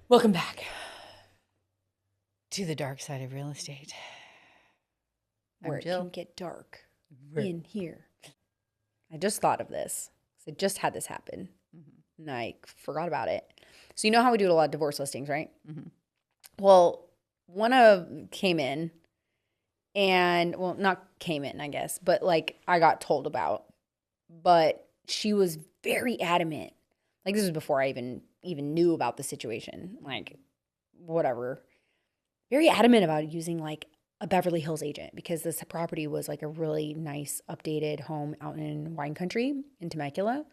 Welcome back to the dark side of real estate. Where it can get dark in here. I just thought of this. I just had this happen. And I forgot about it. So you know how we do a lot of divorce listings, right? Well, one came in and, well, not came in, I guess, but like I got told about. But she was very adamant. Like this was before I even knew about the situation. Like whatever. Very adamant about using like a Beverly Hills agent because this property was like a really nice updated home out in wine country in Temecula.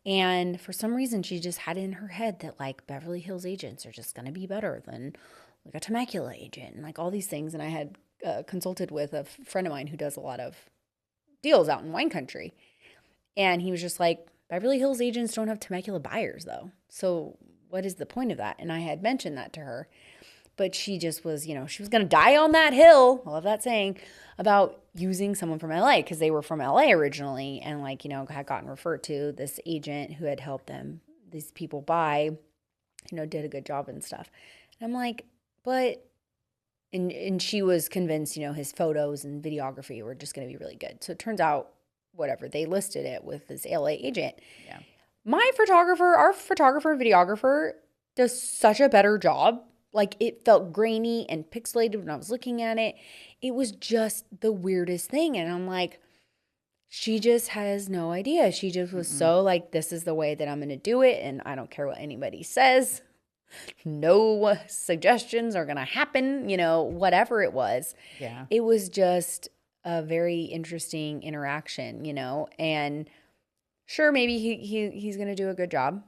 And for some reason, she just had it in her head that like Beverly Hills agents are just going to be better than like a Temecula agent and like all these things. And I had consulted with a friend of mine who does a lot of deals out in wine country. And he was just like, Beverly Hills agents don't have Temecula buyers though. So what is the point of that? And I had mentioned that to her. But she just was, she was going to die on that hill. I love that saying about using someone from LA because they were from LA originally and had gotten referred to this agent who had helped them, these people buy, did a good job and stuff. And I'm like, and she was convinced, his photos and videography were just going to be really good. So it turns out, whatever, they listed it with this LA agent. Yeah. Our photographer, videographer does such a better job. Like it felt grainy and pixelated when I was looking at it. It was just the weirdest thing. And I'm like, she just has no idea. She just was so like, this is the way that I'm going to do it. And I don't care what anybody says. No suggestions are going to happen, whatever it was. Yeah. It was just a very interesting interaction, and sure, maybe he's going to do a good job.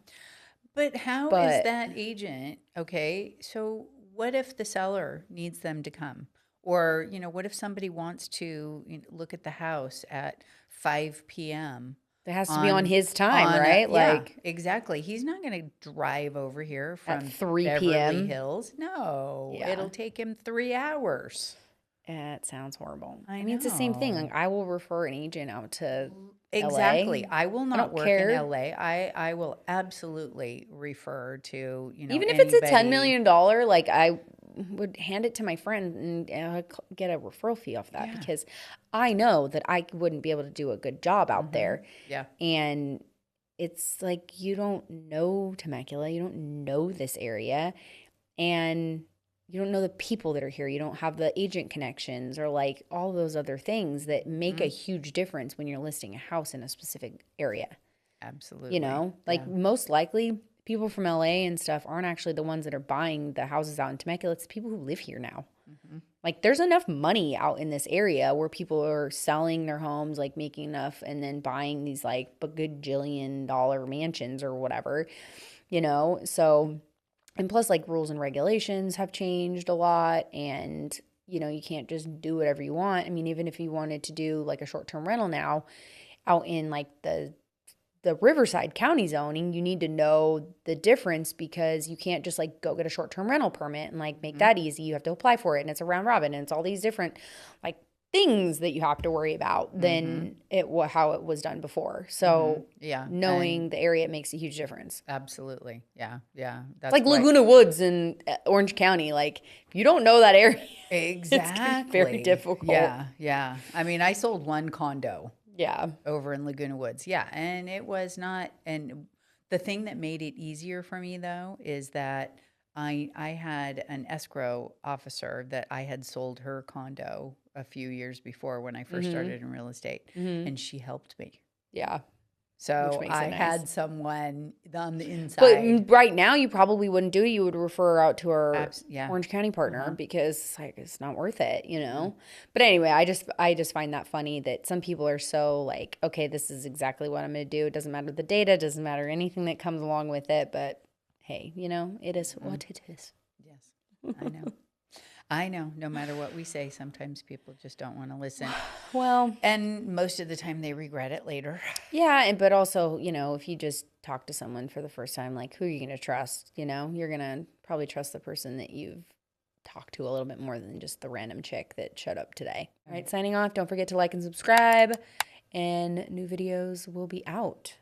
But how is that agent, okay, so what if the seller needs them to come? Or, what if somebody wants to look at the house at 5 p.m.? It has to be on his time, right? Yeah, exactly. He's not going to drive over here from at 3 Beverly p.m. Hills. No, it'll take him 3 hours. It sounds horrible. I mean, it's the same thing. Like I will refer an agent out to Exactly. LA. I will not work in LA. I will absolutely refer to, even if it's a $10 million, like I would hand it to my friend and get a referral fee off that because I know that I wouldn't be able to do a good job out there. Yeah. And it's like you don't know Temecula, you don't know this area, and you don't know the people that are here. You don't have the agent connections or like all those other things that make a huge difference when you're listing a house in a specific area. Absolutely. Most likely people from LA and stuff aren't actually the ones that are buying the houses out in Temecula. It's people who live here now. Like there's enough money out in this area where people are selling their homes, like making enough and then buying these like $1 mansions or whatever, so. And plus, like, rules and regulations have changed a lot, and, you can't just do whatever you want. I mean, even if you wanted to do, like, a short-term rental now out in, like, the Riverside County zoning, you need to know the difference because you can't just, like, go get a short-term rental permit and, like, make that easy. You have to apply for it, and it's a round robin, and it's all these different, like, things that you have to worry about than how it was done before. So knowing the area makes a huge difference. Absolutely. Yeah. That's like Laguna Woods in Orange County. Like if you don't know that area, exactly, it's very difficult. Yeah. I mean, I sold one condo. Yeah. Over in Laguna Woods. Yeah. And it was not, and the thing that made it easier for me though, is that I had an escrow officer that I had sold her condo a few years before when I first started in real estate, and she helped me. Yeah. So I had someone on the inside. But right now, you probably wouldn't do it. You would refer her out to our Orange County partner because like it's not worth it, But anyway, I just find that funny that some people are so like, okay, this is exactly what I'm going to do. It doesn't matter the data, doesn't matter anything that comes along with it. But hey, it is what it is. Yes, I know. I know. No matter what we say, sometimes people just don't want to listen. Well, and most of the time they regret it later. Yeah, but also, if you just talk to someone for the first time, like who are you going to trust? You're going to probably trust the person that you've talked to a little bit more than just the random chick that showed up today. All right, signing off. Don't forget to like and subscribe, and new videos will be out.